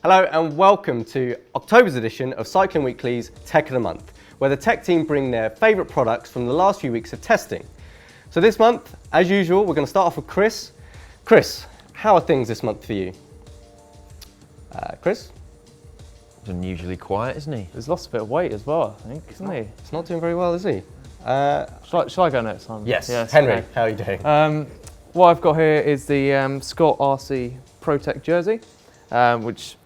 Hello and welcome to October's edition of Cycling Weekly's Tech of the Month, where the tech team bring their favourite products from the last few weeks of testing. So this month, as usual, we're going to start off with Chris. Chris, how are things this month for you? Chris? He's unusually quiet, isn't he? He's lost a bit of weight as well, I think, isn't he? It's not doing very well, is he? Shall I go next time? Yes. Henry, okay. how are you doing? What I've got here is the Scott RC Protect jersey, which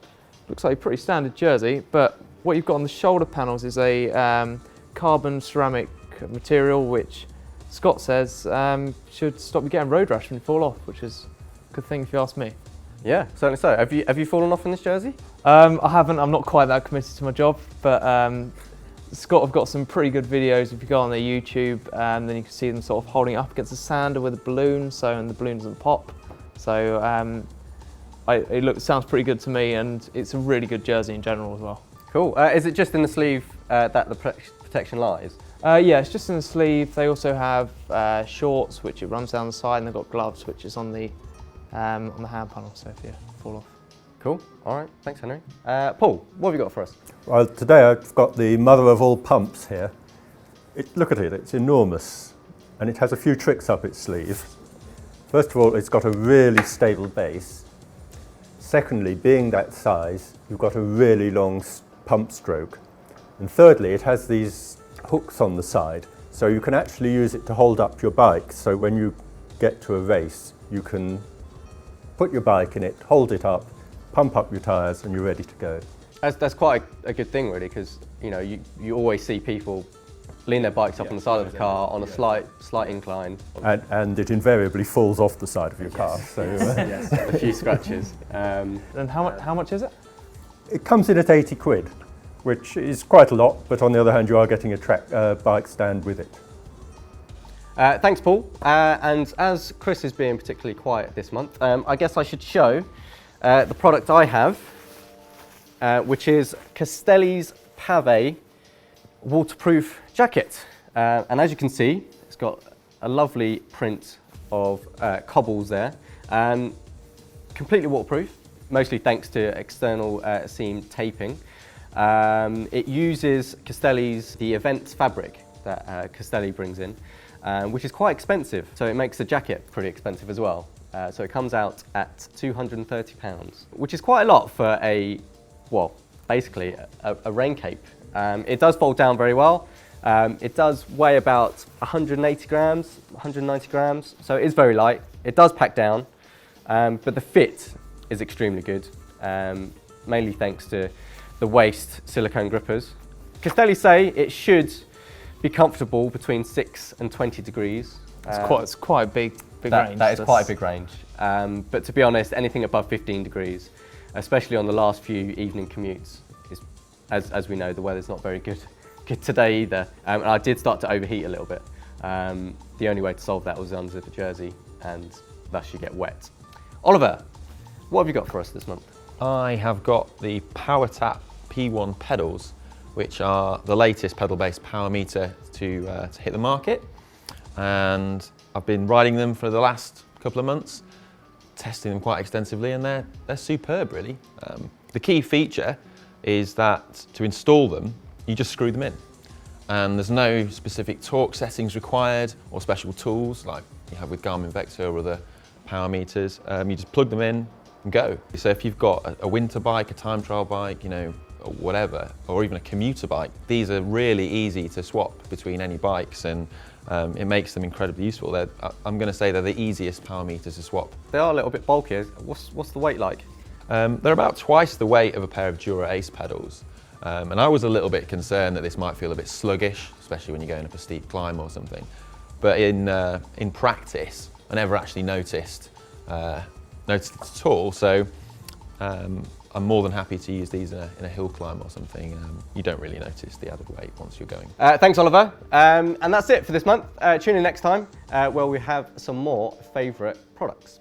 looks like a pretty standard jersey, but what you've got on the shoulder panels is a carbon ceramic material, which Scott says should stop you getting road rash when you fall off, which is a good thing if you ask me. Yeah, certainly so. Have you fallen off in this jersey? I haven't. I'm not quite that committed to my job, but Scott have got some pretty good videos. If you go on their YouTube, then you can see them sort of holding it up against the sander with a balloon, and the balloon doesn't pop. So sounds pretty good to me, and it's a really good jersey in general as well. Cool. Is it just in the sleeve that the protection lies? Yeah, it's just in the sleeve. They also have shorts, which it runs down the side, and they've got gloves, which is on the hand panel, so if you fall off. Cool. All right. Thanks, Henry. Paul, what have you got for us? Well, today I've got the mother of all pumps here. Look at it, it's enormous, and it has a few tricks up its sleeve. First of all, it's got a really stable base. Secondly, being that size, you've got a really long pump stroke. And thirdly, it has these hooks on the side, so you can actually use it to hold up your bike. So when you get to a race, you can put your bike in it, hold it up, pump up your tyres, and you're ready to go. That's quite a good thing, really, because you always see people lean their bikes up on the side of the car on a slight incline. And it invariably falls off the side of your car. So yes, a few scratches. And how much is it? It comes in at 80 quid, which is quite a lot, but on the other hand, you are getting a bike stand with it. Thanks, Paul. And as Chris is being particularly quiet this month, I guess I should show the product I have, which is Castelli's Pave waterproof jacket. And as you can see, it's got a lovely print of cobbles there. Completely waterproof, mostly thanks to external seam taping. It uses Castelli's the Events fabric that Castelli brings in, which is quite expensive, so it makes the jacket pretty expensive as well. So it comes out at £230, which is quite a lot for basically a rain cape. It does fold down very well. It does weigh about 180 grams, 190 grams, so it is very light. It does pack down, but the fit is extremely good, mainly thanks to the waist silicone grippers. Castelli say it should be comfortable between 6 and 20 degrees. It's quite a big range. That is quite a big range. But to be honest, anything above 15 degrees, especially on the last few evening commutes, as we know, the weather's not very good today either. And I did start to overheat a little bit. The only way to solve that was to unzip a jersey, and thus you get wet. Oliver, what have you got for us this month? I have got the PowerTap P1 pedals, which are the latest pedal-based power meter to hit the market. And I've been riding them for the last couple of months, testing them quite extensively, and they're superb, really. The key feature is that to install them, you just screw them in. And there's no specific torque settings required or special tools like you have with Garmin Vector or other power meters. You just plug them in and go. So if you've got a winter bike, a time trial bike, or whatever, or even a commuter bike, these are really easy to swap between any bikes, and it makes them incredibly useful. I'm going to say they're the easiest power meters to swap. They are a little bit bulkier. What's the weight like? They're about twice the weight of a pair of Dura Ace pedals. And I was a little bit concerned that this might feel a bit sluggish, especially when you're going up a steep climb or something. But in practice, I never actually noticed it at all. So I'm more than happy to use these in a hill climb or something. You don't really notice the added weight once you're going. Thanks, Oliver. And that's it for this month. Tune in next time where we have some more favourite products.